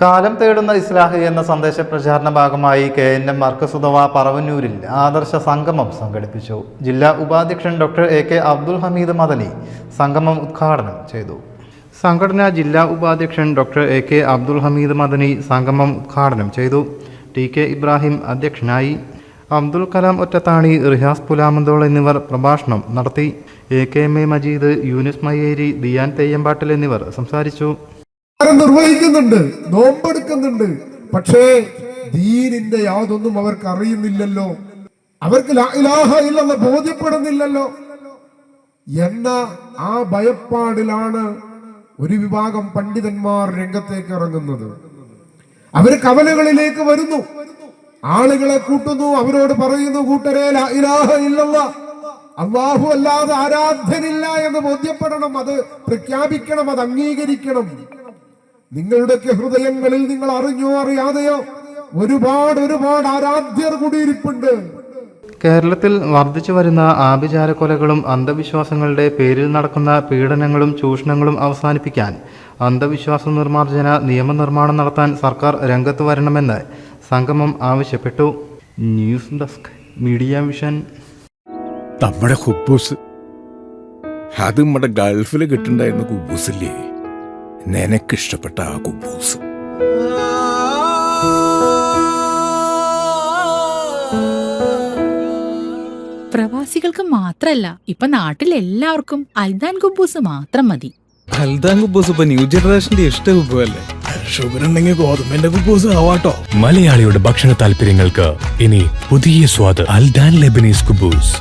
കാലം തേടുന്ന ഇസ്ലാഹ് എന്ന സന്ദേശ പ്രചാരണ ഭാഗമായി KNM മർക്കസ് ഉദവ പറവന്നൂരിൽ ആദർശ സംഗമം സംഘടിപ്പിച്ചു. ജില്ലാ ഉപാധ്യക്ഷൻ ഡോക്ടർ AK അബ്ദുൽ ഹമീദ് മദനി സംഗമം ഉദ്ഘാടനം ചെയ്തു. സംഘടനാ ജില്ലാ ഉപാധ്യക്ഷൻ ഡോക്ടർ AK അബ്ദുൽ ഹമീദ് മദനി സംഗമം ഉദ്ഘാടനം ചെയ്തു. TK ഇബ്രാഹിം അധ്യക്ഷനായി. അബ്ദുൽ കലാം ഒറ്റത്താണി, റിഹാസ് പുലാമന്തോൾ എന്നിവർ പ്രഭാഷണം നടത്തി. AKMA മജീദ്, യൂനിസ് മയ്യേരി, ദിയാൻ തെയ്യമ്പാട്ടിൽ എന്നിവർ സംസാരിച്ചു. നിർവഹിക്കുന്നുണ്ട്, നോമ്പെടുക്കുന്നുണ്ട്, പക്ഷേ ദീനിന്റെ യാതൊന്നും അവർക്ക് അറിയുന്നില്ലല്ലോ, അവർക്ക് ലാ ഇലാഹ ഇല്ലല്ലാഹ് ബോധ്യപ്പെടുന്നില്ലല്ലോ എന്ന ആ ഭയപ്പാടിലാണ് ഒരു വിഭാഗം പണ്ഡിതന്മാർ രംഗത്തേക്ക് ഇറങ്ങുന്നത്. അവര് കവലകളിലേക്ക് വരുന്നു, ആളുകളെ കൂട്ടുന്നു, അവരോട് പറയുന്നു, കൂട്ടരെ ലാ ഇലാഹ ഇല്ലല്ലാഹ് അല്ലാഹു അല്ലാതെ ആരാധ്യനില്ല എന്ന് ബോധ്യപ്പെടണം, അത് പ്രഖ്യാപിക്കണം, അത് അംഗീകരിക്കണം. നിങ്ങളുടെയൊക്കെ ഹൃദയങ്ങളിൽ നിങ്ങൾ അറിഞ്ഞോ അറിയാതെയോ ഒരുപാട് ആരാധ്യർ കൂടിയിരിപ്പുണ്ട്. കേരളത്തിൽ വർദ്ധിച്ചു വരുന്ന ആഭിചാരക്കൊലകളും അന്ധവിശ്വാസങ്ങളുടെ പേരിൽ നടക്കുന്ന പീഡനങ്ങളും ചൂഷണങ്ങളും അവസാനിപ്പിക്കാൻ അന്ധവിശ്വാസ നിർമ്മാർജ്ജന നിയമനിർമ്മാണം നടത്താൻ സർക്കാർ രംഗത്ത് വരണമെന്ന് സംഗമം ആവശ്യപ്പെട്ടു. News desk, media vision. നമ്മുടെ കുബൂസ്, അത് നമ്മുടെ ഗൾഫിൽ കിട്ടുണ്ടായിരുന്ന കുബൂസില്ലേ, നിനക്കിഷ്ടപ്പെട്ട ആ കുബൂസ്. പ്രവാസികൾക്ക് മാത്രല്ല, ഇപ്പൊ നാട്ടിൽ എല്ലാവർക്കും അൽദാൻ കുബൂസ് മാത്രം മതി. അൽദാൻ കുബൂസ് ഇപ്പൊ ന്യൂ ജനറേഷന്റെ ഇഷ്ട കുബുവല്ലേ. ഷുഗർ ഉണ്ടെങ്കിൽ ഗോതമ്പിന്റെ കുബൂസ് ആവാട്ടോ. മലയാളിയുടെ ഭക്ഷണ താല്പര്യങ്ങൾക്ക് ഇനി പുതിയ സ്വാദ്. അൽദാൻ ലെബനീസ് കുബൂസ്.